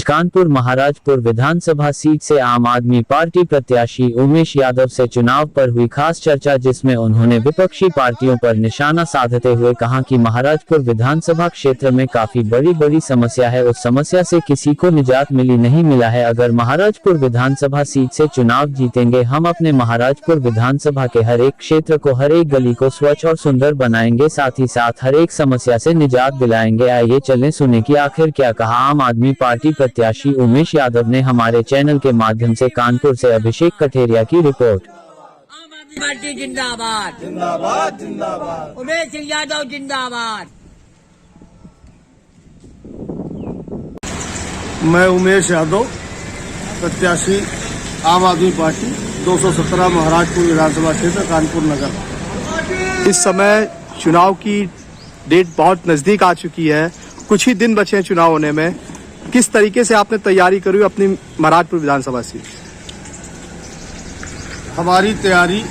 कानपुर महाराजपुर विधानसभा seat से आम आदमी पार्टी प्रत्याशी उमेश यादव से चुनाव पर हुई खास चर्चा, जिसमें उन्होंने विपक्षी पार्टियों पर निशाना साधते हुए कहा कि महाराजपुर विधानसभा क्षेत्र में काफी बड़ी समस्या है, उस समस्या से किसी को निजात नहीं मिला है। अगर महाराजपुर विधानसभा सीट से चुनाव जीतेंगे, हम अपने महाराजपुर विधानसभा के हर एक क्षेत्र को, हर एक गली को स्वच्छ और सुंदर बनाएंगे, साथ ही साथ हर एक समस्या से निजात दिलाएंगे। आइए चलें सुने कि आखिर क्या कहा आम आदमी पार्टी प्रत्याशी उमेश यादव ने। हमारे चैनल के माध्यम से कानपुर से अभिषेक कठेरिया की रिपोर्ट। आम आदमी पार्टी जिंदाबाद जिंदाबाद जिंदाबाद। उमेश यादव जिंदाबाद। मैं उमेश यादव प्रत्याशी आम आदमी पार्टी 217 महाराजपुर विधानसभा क्षेत्र कानपुर नगर। इस समय चुनाव की डेट बहुत नजदीक आ चुकी है, कुछ ही दिन बचे हैं चुनाव होने में। किस तरीके से आपने तैयारी करी अपनी महाराजपुर विधानसभा सीट? हमारी तैयारी,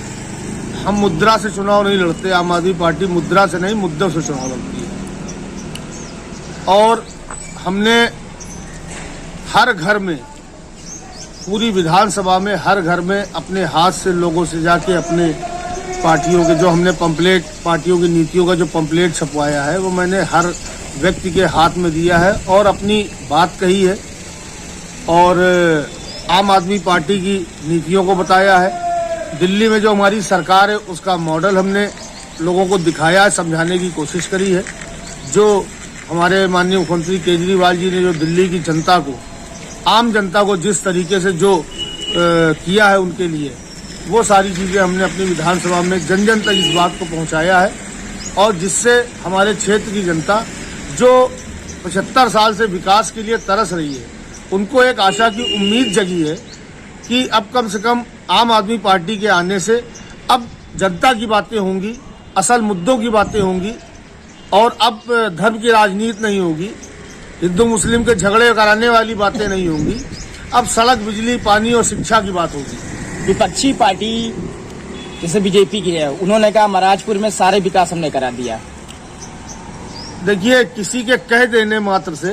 हम मुद्रा से चुनाव नहीं लड़ते। आम आदमी पार्टी मुद्रा से नहीं, मुद्दों से चुनाव लड़ती है। और हमने हर घर में, पूरी विधानसभा में, हर घर में अपने हाथ से लोगों से जाके अपने पार्टियों के जो हमने पंपलेट, पार्टियों की नीतियों का जो पंपलेट छपवाया है, वो मैंने हर व्यक्ति के हाथ में दिया है और अपनी बात कही है और आम आदमी पार्टी की नीतियों को बताया है। दिल्ली में जो हमारी सरकार है उसका मॉडल हमने लोगों को दिखाया है, समझाने की कोशिश करी है। जो हमारे माननीय मुख्यमंत्री केजरीवाल जी ने जो दिल्ली की जनता को, आम जनता को जिस तरीके से जो किया है उनके लिए, वो सारी चीजें हमने अपनी विधानसभा में जन जन तक इस बात को पहुंचाया है। और जिससे हमारे क्षेत्र की जनता जो 75 साल से विकास के लिए तरस रही है, उनको एक आशा की उम्मीद जगी है कि अब कम से कम आम आदमी पार्टी के आने से अब जनता की बातें होंगी, असल मुद्दों की बातें होंगी और अब धर्म की राजनीति नहीं होगी, हिंदू मुस्लिम के झगड़े कराने वाली बातें नहीं होंगी। अब सड़क, बिजली, पानी और शिक्षा की बात होगी। विपक्षी पार्टी जैसे बीजेपी की है, उन्होंने कहा महाराजपुर में सारे विकास हमने करा दिया। देखिए, किसी के कह देने मात्र से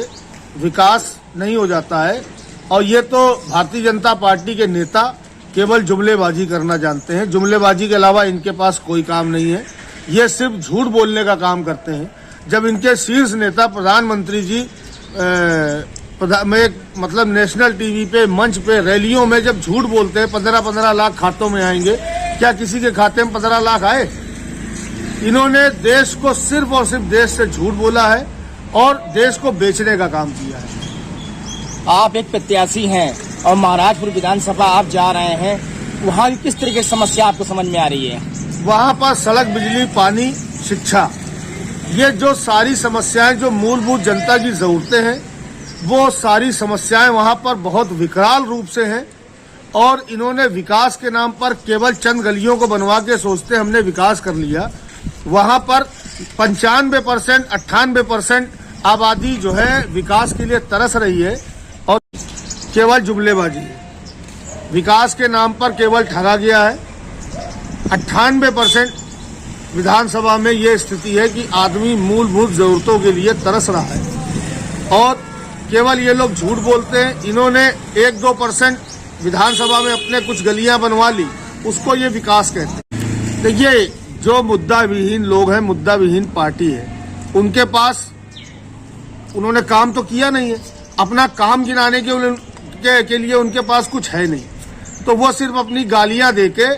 विकास नहीं हो जाता है और ये तो भारतीय जनता पार्टी के नेता केवल जुमलेबाजी करना जानते हैं। जुमलेबाजी के अलावा इनके पास कोई काम नहीं है। ये सिर्फ झूठ बोलने का काम करते हैं। जब इनके शीर्ष नेता प्रधानमंत्री जी मतलब नेशनल टीवी पे, मंच पे, रैलियों में जब झूठ बोलते हैं 15-15 लाख खातों में आएंगे, क्या किसी के खाते में 15 लाख आए? इन्होंने देश को सिर्फ और सिर्फ देश से झूठ बोला है और देश को बेचने का काम किया है। आप एक प्रत्याशी हैं और महाराजपुर विधानसभा आप जा रहे हैं, वहाँ की किस तरह की समस्या आपको समझ में आ रही है? वहाँ पर सड़क, बिजली, पानी, शिक्षा, ये जो सारी समस्याएं, जो मूलभूत जनता की जरूरतें हैं, वो सारी समस्याएं वहाँ पर बहुत विकराल रूप से हैं। और इन्होंने विकास के नाम पर केवल चंद गलियों को बनवा के सोचते हमने विकास कर लिया। वहाँ पर 95%, 98% आबादी जो है विकास के लिए तरस रही है और केवल जुमलेबाजी है। विकास के नाम पर केवल ठगा गया है। 98% विधानसभा में ये स्थिति है कि आदमी मूलभूत जरूरतों के लिए तरस रहा है और केवल ये लोग झूठ बोलते हैं। इन्होंने 1-2% विधानसभा में अपने कुछ गलियां बनवा ली, उसको ये विकास कहते हैं। देखिए, जो मुद्दा विहीन लोग हैं, मुद्दा विहीन पार्टी है, उनके पास, उन्होंने काम तो किया नहीं है। अपना काम गिनाने के लिए उनके पास कुछ है नहीं, तो वो सिर्फ अपनी गालियां देके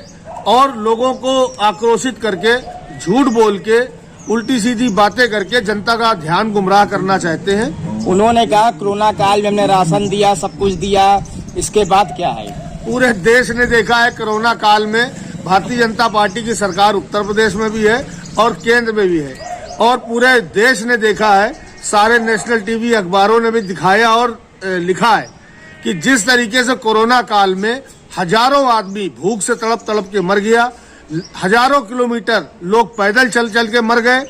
और लोगों को आक्रोशित करके, झूठ बोल के, उल्टी सीधी बातें करके जनता का ध्यान गुमराह करना चाहते हैं। उन्होंने कहा कोरोना काल में हमने राशन दिया, सब कुछ दिया, इसके बाद क्या है? पूरे देश ने देखा है कोरोना काल में भारतीय जनता पार्टी की सरकार उत्तर प्रदेश में भी है और केंद्र में भी है और पूरे देश ने देखा है, सारे नेशनल टीवी अखबारों ने भी दिखाया और लिखा है कि जिस तरीके से कोरोना काल में हजारों आदमी भूख से तड़प तड़प के मर गया, हजारों किलोमीटर लोग पैदल चल चल के मर गए।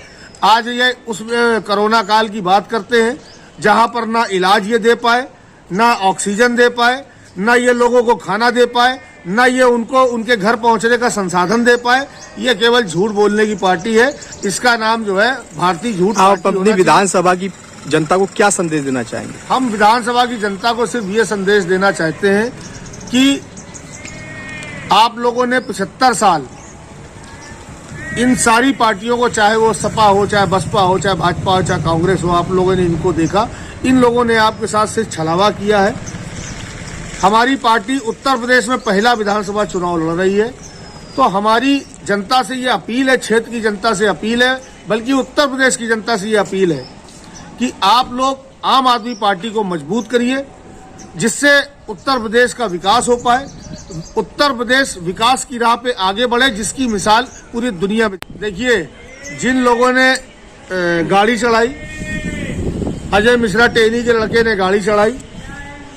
आज ये उस कोरोना काल की बात करते हैं जहां पर ना इलाज ये दे पाए, ना ऑक्सीजन दे पाए, ना ये लोगों को खाना दे पाए, ना ये उनको उनके घर पहुंचने का संसाधन दे पाए। ये केवल झूठ बोलने की पार्टी है। इसका नाम जो है भारतीय झूठ। आप अपनी विधानसभा की जनता को क्या संदेश देना चाहेंगे? हम विधानसभा की जनता को सिर्फ ये संदेश देना चाहते हैं कि आप लोगों ने 75 साल इन सारी पार्टियों को, चाहे वो सपा हो, चाहे बसपा हो, चाहे भाजपा हो, चाहे कांग्रेस हो, आप लोगों ने इनको देखा। इन लोगों ने आपके साथ सिर्फ छलावा किया है। हमारी पार्टी उत्तर प्रदेश में पहला विधानसभा चुनाव लड़ रही है, तो हमारी जनता से ये अपील है, क्षेत्र की जनता से अपील है, बल्कि उत्तर प्रदेश की जनता से ये अपील है कि आप लोग आम आदमी पार्टी को मजबूत करिए, जिससे उत्तर प्रदेश का विकास हो पाए, उत्तर प्रदेश विकास की राह पे आगे बढ़े, जिसकी मिसाल पूरी दुनिया में। देखिए, जिन लोगों ने गाड़ी चढ़ाई, अजय मिश्रा टेनी के लड़के ने गाड़ी चढ़ाई,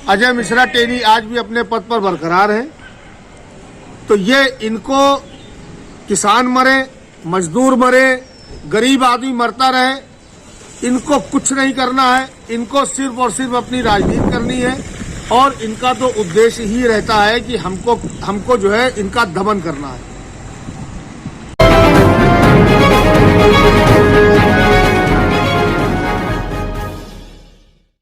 अजय मिश्रा टेनी आज भी अपने पद पर बरकरार है, तो ये इनको किसान मरे, मजदूर मरे, गरीब आदमी मरता रहे, इनको कुछ नहीं करना है। इनको सिर्फ और सिर्फ अपनी राजनीति करनी है, और इनका तो उद्देश्य ही रहता है कि हमको जो है इनका दमन करना है।